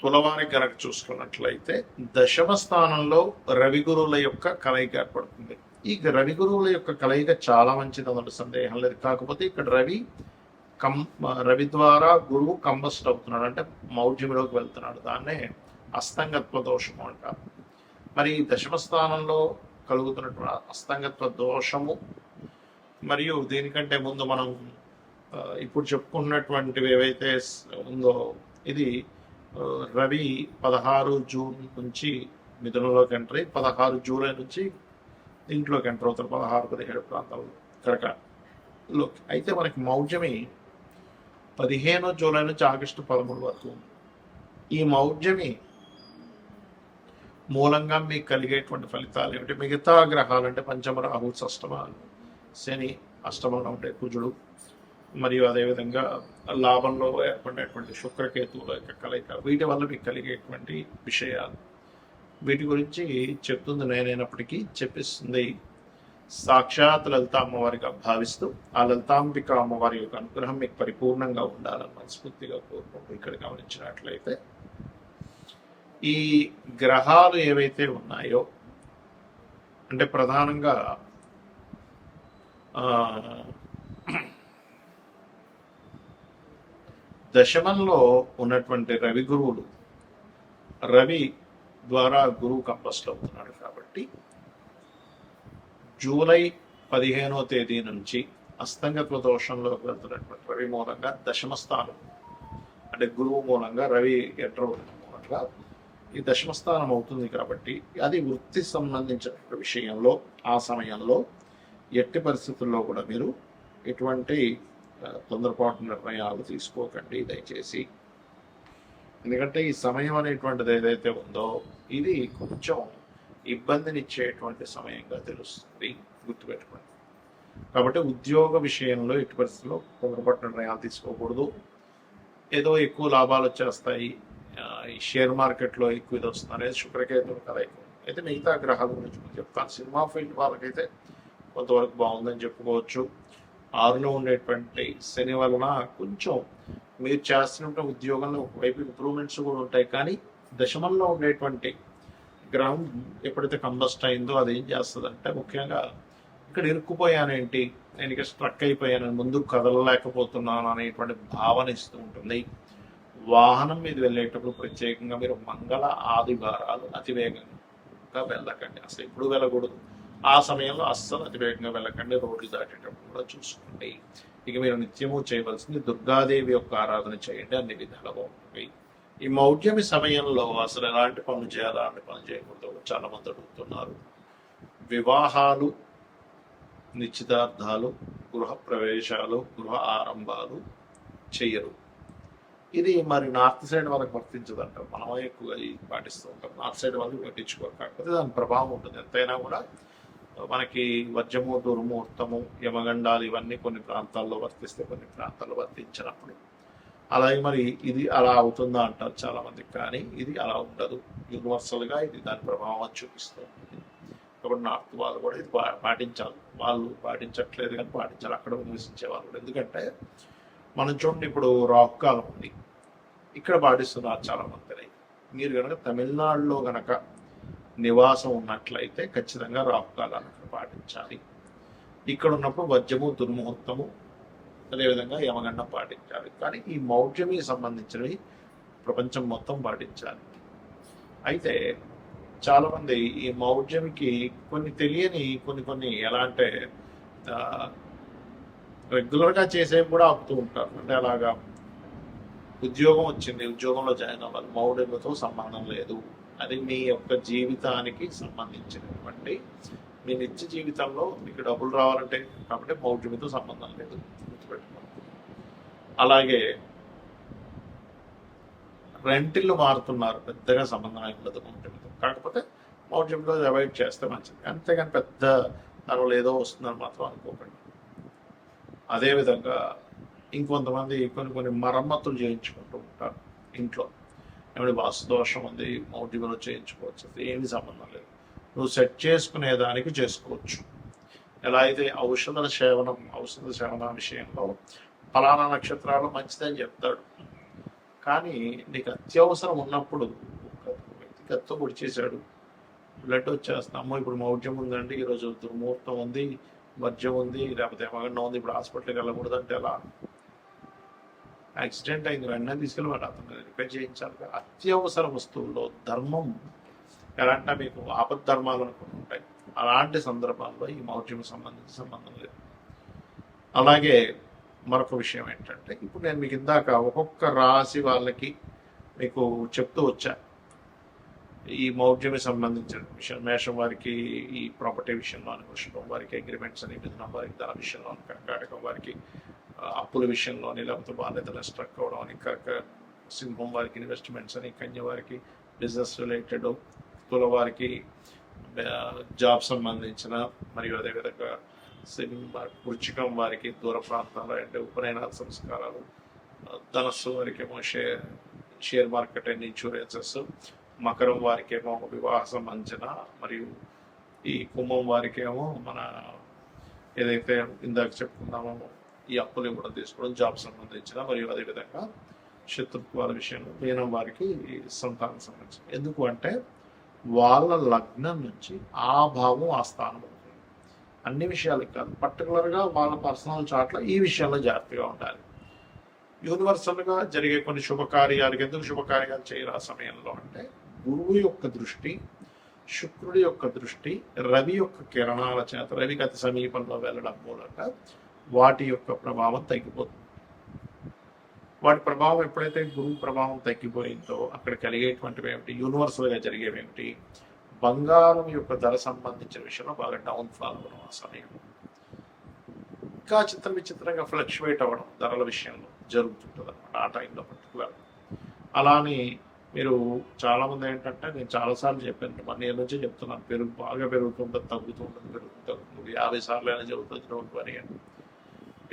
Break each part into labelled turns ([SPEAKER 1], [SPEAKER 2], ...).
[SPEAKER 1] తులవారి కనుక చూసుకున్నట్లయితే దశమ స్థానంలో రవి గురువుల యొక్క కలయిక ఏర్పడుతుంది. ఈ రవి గురువుల యొక్క కలయిక చాలా మంచిది, అందులో సందేహం లేదు. కాకపోతే ఇక్కడ రవి ద్వారా గురువు కంబస్ట్ అవుతున్నాడు, అంటే మౌఢ్యంలోకి వెళ్తున్నాడు. దాన్నే అస్తంగత్వ దోషము అంటారు. మరి దశమ స్థానంలో కలుగుతున్నటువంటి అస్తంగత్వ దోషము మరియు దీనికంటే ముందు మనం ఇప్పుడు చెప్పుకున్నటువంటివి ఏవైతే ఉందో, ఇది రవి 16 జూన్ నుంచి మిథునంలోకి ఎంటర్ అయ్యి 16 జూలై నుంచి ఇంట్లోకి ఎంటర్ అవుతారు, 16-17 ప్రాంతాల్లో కరకలో. అయితే మనకి మౌఢ్యమి 15 జూలై నుంచి ఆగస్టు 13 వరకు ఉంది. ఈ మౌఢ్యమి మూలంగా మీకు కలిగేటువంటి ఫలితాలు ఏమిటి? మిగతా గ్రహాలు అంటే పంచమ రాహు, షష్టమ శని, అష్టమంలో ఉండే కుజుడు, మరియు అదేవిధంగా లాభంలో ఏర్పడేటువంటి శుక్రకేతువుల యొక్క కలయిక, వీటి వల్ల మీకు కలిగేటువంటి విషయాలు, వీటి గురించి చెప్తుంది నేనైనప్పటికీ చెప్పిస్తుంది సాక్షాత్ లలిత అమ్మవారిగా భావిస్తూ, ఆ లలితాంబిక అమ్మవారి యొక్క అనుగ్రహం మీకు పరిపూర్ణంగా ఉండాలని మనస్ఫూర్తిగా కోరుకుంటూ ఇక్కడ గమనించినట్లయితే ఈ గ్రహాలు ఏవైతే ఉన్నాయో, అంటే ప్రధానంగా దశమంలో ఉన్నటువంటి రవి గురువులు, రవి ద్వారా గురువు కంపస్ట్ అవుతున్నాడు కాబట్టి జూలై 15వ తేదీ నుంచి అస్తంగత్వ దోషంలోకి వెళ్తున్నటువంటి రవి మూలంగా దశమ స్థానం, అంటే గురువు మూలంగా రవి ఎంటర్ అవుతున్న మూలంగా ఈ దశమస్థానం అవుతుంది. కాబట్టి అది వృత్తి సంబంధించిన విషయంలో ఆ సమయంలో ఎట్టి పరిస్థితుల్లో కూడా మీరు ఎటువంటి తొందరపాటు నిర్ణయాలు తీసుకోకండి దయచేసి. ఎందుకంటే ఈ సమయం అనేటువంటిది ఏదైతే ఉందో ఇది కొంచెం ఇబ్బందినిచ్చేటువంటి సమయంగా తెలుస్తుంది, గుర్తుపెట్టుకోండి. కాబట్టి ఉద్యోగ విషయంలో ఎట్టి పరిస్థితుల్లో తొందరపాటు నిర్ణయాలు తీసుకోకూడదు. ఏదో ఎక్కువ లాభాలు వచ్చేస్తాయి, ఈ షేర్ మార్కెట్లో ఎక్కువ ఇది వస్తుంది అనేది శుక్రకేతువుల కలయిక. అయితే మిగతా గ్రహాల గురించి చెప్తాను. సినిమా ఫీల్డ్ వాళ్ళకైతే కొంతవరకు బాగుందని చెప్పుకోవచ్చు. 6లో ఉండేటువంటి శని వలన కొంచెం మీరు చేస్తున్న ఉద్యోగంలో ఒకవైపు ఇంప్రూవ్మెంట్స్ కూడా ఉంటాయి. కానీ దశమంలో ఉండేటువంటి గ్రహం ఎప్పుడైతే కంబస్ట్ అయిందో అది ఏం చేస్తుందంటే, ముఖ్యంగా ఇక్కడ ఇరుక్కుపోయానేంటి, నేను ఇక స్ట్రక్ అయిపోయాను, ముందుకు కదలలేకపోతున్నాను అనేటువంటి భావన ఇస్తూ ఉంటుంది. వాహనం మీద వెళ్ళేటప్పుడు ప్రత్యేకంగా మీరు మంగళ ఆదివారాలు అతివేగంగా వెళ్ళకండి, అసలు ఎప్పుడు వెళ్ళకూడదు. ఆ సమయంలో అస్సలు అతివేగంగా వెళ్ళకండి, రోడ్లు దాటేటప్పుడు కూడా చూసుకోండి. ఇక మీరు నిత్యము చేయవలసింది దుర్గాదేవి యొక్క ఆరాధన చేయండి, అన్ని విధాలుగా ఉంటుంది. ఈ మౌఢ్యమి సమయంలో అసలు ఎలాంటి పనులు చేయాలి, అలాంటి పనులు చేయకూడదు చాలా మంది అడుగుతున్నారు. వివాహాలు, నిశ్చితార్థాలు, గృహ ప్రవేశాలు, గృహ ఆరంభాలు చెయ్యరు. ఇది మరి నార్త్ సైడ్ వాళ్ళకి వర్తించదంట, మనం ఎక్కువగా పాటిస్తూ ఉంటాం. నార్త్ సైడ్ వాళ్ళకి పట్టించుకోరు, కాకపోతే దాని ప్రభావం ఉంటుంది. ఎంతైనా కూడా మనకి వజ్రము, దుర్ముహూర్తము, యమగండాలు ఇవన్నీ కొన్ని ప్రాంతాల్లో వర్తిస్తే కొన్ని ప్రాంతాల్లో వర్తించినప్పుడు అలాగే మరి ఇది అలా అవుతుందా అంటారు చాలా మంది. కానీ ఇది అలా ఉండదు, యూనివర్సల్గా ఇది దాని ప్రభావం చూపిస్తూ ఉంటుంది. కాబట్టి నార్త్ వాళ్ళు కూడా ఇది పాటించాలి. వాళ్ళు పాటించట్లేదు కానీ పాటించాలి అక్కడ నివసించే వాళ్ళు కూడా. ఎందుకంటే మనం చూడండి, ఇప్పుడు రాహు కాలం ఉంది, ఇక్కడ పాటిస్తున్నారు చాలా మందిని. మీరు కనుక తమిళనాడులో కనుక నివాసం ఉన్నట్లయితే ఖచ్చితంగా రాహుకాలాన్ని అక్కడ పాటించాలి. ఇక్కడ ఉన్నప్పుడు వజ్రము, దుర్ముహూర్తము, అదేవిధంగా యమగండం పాటించాలి. కానీ ఈ మౌఢ్యమికి సంబంధించినవి ప్రపంచం మొత్తం పాటించాలి. అయితే చాలామంది ఈ మౌఢ్యమికి కొన్ని తెలియని కొన్ని ఎలా అంటే రెగ్యులర్గా చేసేవి కూడా ఆపుతూ ఉంటారు. అంటే అలాగా ఉద్యోగం వచ్చింది, ఉద్యోగంలో జాయిన్ అవ్వాలి, మౌఢ్యమితో సంబంధం లేదు, అది మీ యొక్క జీవితానికి సంబంధించినటువంటి మీ నిత్య జీవితంలో మీకు డబ్బులు రావాలంటే కాబట్టి మౌఢ్యమితో సంబంధం లేదు, గుర్తుపెట్టుకోండి. అలాగే రెంటిల్లు మారుతున్నారు, పెద్దగా సంబంధం ఉండదు మౌఢ్యమితో. కాకపోతే మౌఢ్యంలో అవాయిడ్ చేస్తే మంచిది, అంతేగాని పెద్ద దానివల్ల ఏదో వస్తుందని మాత్రం అనుకోకండి. అదేవిధంగా ఇంకొంతమంది కొన్ని మరమ్మతులు చేయించుకుంటూ ఉంటారు ఇంట్లో. ఏమైనా వాస్తు దోషం ఉంది, మౌఢ్యంలో చేయించుకోవచ్చు, ఏమీ సంబంధం లేదు. నువ్వు సెట్ చేసుకునే దానికి చేసుకోవచ్చు. ఎలా అయితే ఔషధ సేవన విషయంలో ఫలానా నక్షత్రాలు మంచిదని చెప్తాడు, కానీ నీకు అత్యవసరం ఉన్నప్పుడు ఒక వ్యక్తి కత్తో పొడి చేశాడు, బ్లడ్ వచ్చేస్తుంది, అమ్మో ఇప్పుడు మౌఢ్యం ఉందండి, ఈరోజు దుర్ముహూర్తం ఉంది, వర్జ్యం ఉంది, లేకపోతే ఏమన్నా ఉంది, ఇప్పుడు హాస్పిటల్కి వెళ్ళకూడదు అంటే ఎలా? యాక్సిడెంట్ అయింది, వెంటనే తీసుకెళ్ళి అతను రిపేర్ చేయించాలి. అత్యవసర వస్తువుల్లో ధర్మం ఎలా అంటే మీకు ఆపద్ధర్మాలు అనుకుని ఉంటాయి, అలాంటి సందర్భాల్లో ఈ మౌఢ్యం సంబంధించి సంబంధం లేదు. అలాగే మరొక విషయం ఏంటంటే, ఇప్పుడు నేను మీకు ఇందాక ఒక్కొక్క రాశి వాళ్ళకి మీకు చెప్తూ వచ్చా ఈ మౌఢ్యమి సంబంధించిన విషయం. మేషం వారికి ఈ ప్రాపర్టీ విషయంలో, వృషభం వారికి అగ్రిమెంట్స్ అని, మిథునం వారికి ధన విషయంలో, కర్కాటకం వారికి అప్పుల విషయంలోని, లేకపోతే బాధ్యతలు స్ట్రక్ అవడం అని, సింహం వారికి ఇన్వెస్ట్మెంట్స్ అని, కన్య వారికి బిజినెస్ రిలేటెడ్, తుల వారికి జాబ్ సంబంధించిన, మరియు అదేవిధంగా వృచ్చికం వారికి దూర ప్రాంతాలు అంటే ఉపనయన సంస్కారాలు, ధనస్సు వారికి ఏమో షేర్ మార్కెట్ అండ్ ఇన్సూరెన్సెస్, మకరం వారికి ఏమో వివాహ సంబంధించిన, మరియు ఈ కుంభం వారికి ఏమో మన ఏదైతే ఇందాక చెప్పుకున్నామో ఈ అప్పులు ఇవ్వడం తీసుకోవడం, జాబ్ సంబంధించిన, మరియు అదేవిధంగా శత్రుత్వాల విషయంలో మీనం వారికి సంతానం సంబంధించిన. ఎందుకు అంటే వాళ్ళ లగ్నం నుంచి ఆ భావం ఆ స్థానం అవుతుంది. అన్ని విషయాలకు కాదు, పర్టికులర్గా వాళ్ళ పర్సనల్ చార్ట్లో ఈ విషయంలో జాగ్రత్తగా ఉండాలి. యూనివర్సల్గా జరిగే కొన్ని శుభకార్యాలకు ఎందుకు శుభకార్యాలు చేయరు ఆ సమయంలో అంటే, గురువు యొక్క దృష్టి, శుక్రుడి యొక్క దృష్టి, రవి యొక్క కిరణాల చేత, రవికి అతి సమీపంలో వెళ్ళడం మూలంగా వాటి యొక్క ప్రభావం తగ్గిపోతుంది. వాటి ప్రభావం ఎప్పుడైతే గురువు ప్రభావం తగ్గిపోయిందో అక్కడ కలిగేటువంటివి ఏమిటి, యూనివర్సల్గా జరిగేవి ఏమిటి, బంగారం యొక్క ధర సంబంధించిన విషయంలో బాగా డౌన్ఫాల్ అవ్వడం ఆ సమయంలో, ఇంకా విచిత్రంగా ఫ్లక్చువేట్ అవ్వడం ధరల విషయంలో జరుగుతుంటుంది అనమాట ఆ టైంలో పర్టికులర్. అలానే మీరు చాలామంది ఏంటంటే, నేను చాలాసార్లు చెప్పాను, 1 year నుంచే చెప్తున్నాను, బాగా పెరుగుతుంటుంది, తగ్గుతుంటుంది, పెరుగుతుంది, 50 సార్లు అయినా జరుగుతుంది, డోంట్ వరీ అని.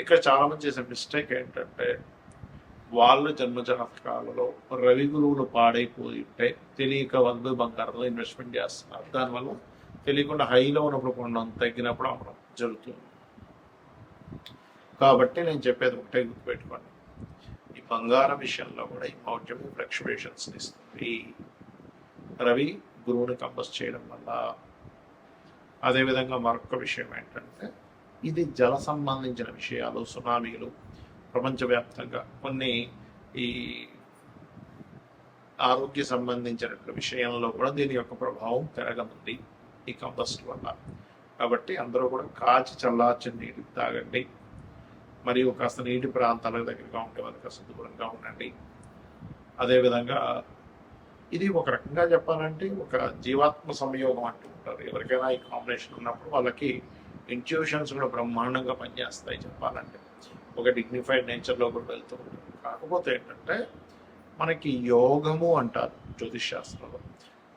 [SPEAKER 1] ఇక్కడ చాలామంది చేసే మిస్టేక్ ఏంటంటే, వాళ్ళు జన్మజాతకాలలో రవి గురువులు పాడైపోయి ఉంటే తెలియక వాళ్ళు బంగారంలో ఇన్వెస్ట్మెంట్ చేస్తున్నారు. దానివల్ల తెలియకుండా హైలో ఉన్నప్పుడు కొనడం, తగ్గినప్పుడు అమ్మడం జరుగుతుంది. కాబట్టి నేను చెప్పేది ఒకటే గుర్తుపెట్టుకోండి, ఈ బంగారం విషయంలో కూడా ఈ మౌఢ్యం ఫ్లక్చువేషన్స్ ఇస్తుంది రవి గురువుని కంబస్ చేయడం వల్ల. అదేవిధంగా మరొక విషయం ఏంటంటే, ఇది జల సంబంధించిన విషయాలు, సునామీలు, ప్రపంచవ్యాప్తంగా కొన్ని ఈ ఆరోగ్య సంబంధించిన విషయంలో కూడా దీని యొక్క ప్రభావం పెరగనుంది ఈ కంబస్ట్ వల్ల. కాబట్టి అందరూ కూడా కాచి చల్లార్చిన నీటి తాగండి, మరియు కాస్త నీటి ప్రాంతాలకు దగ్గరగా ఉండే వాళ్ళకి కాస్త దూరంగా ఉండండి. అదేవిధంగా ఇది ఒక రకంగా చెప్పాలంటే ఒక జీవాత్మ సంయోగం అంటూ ఉంటారు. ఎవరికైనా ఈ కాంబినేషన్ ఉన్నప్పుడు వాళ్ళకి ఇంట్యూషన్స్ కూడా బ్రహ్మాండంగా పనిచేస్తాయి చెప్పాలంటే, ఒక డిగ్నిఫైడ్ నేచర్లో కూడా వెళ్తూ ఉంటారు. కాకపోతే ఏంటంటే, మనకి యోగము అంటారు జ్యోతిష్ శాస్త్రంలో,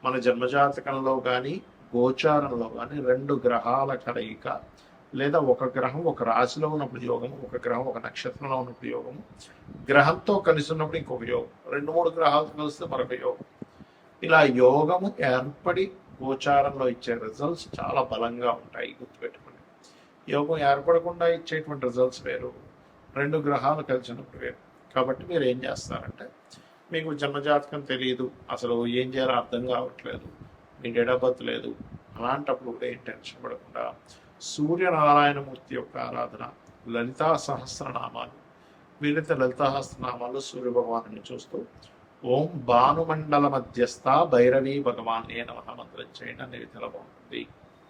[SPEAKER 1] మన జన్మజాతకంలో కానీ గోచారంలో కానీ 2 గ్రహాల కలయిక, లేదా ఒక గ్రహం ఒక రాశిలో ఉన్నప్పుడు యోగము, ఒక గ్రహం ఒక నక్షత్రంలో ఉన్నప్పుడు యోగము, గ్రహంతో కలిసి ఉన్నప్పుడు ఇంకొక యోగం, 2-3 గ్రహాలతో కలిస్తే మరొక యోగం. ఇలా యోగము ఏర్పడి గోచారంలో ఇచ్చే రిజల్ట్స్ చాలా బలంగా ఉంటాయి, గుర్తుపెట్టుకోండి. యోగం ఏర్పడకుండా ఇచ్చేటువంటి రిజల్ట్స్ వేరు, 2 గ్రహాలు కలిసినప్పుడు వేరు. కాబట్టి మీరు ఏం చేస్తారంటే, మీకు జన్మజాతకం తెలియదు, అసలు ఏం చేయాలో అర్థం కావట్లేదు, మీ డేట్ ఆఫ్ బర్త్ లేదు, అలాంటప్పుడు కూడా ఏం టెన్షన్ పడకుండా సూర్యనారాయణమూర్తి యొక్క ఆరాధన, లలితా సహస్రనామాలు, వీలైతే లలితా సహస్రనామాలు సూర్య భగవాను చూస్తూ ఓం భానుమండల మధ్యస్థ భైరవీ భగవాన్ నమః మంత్రం చేయండి అనేది తెలబాగుంటుంది.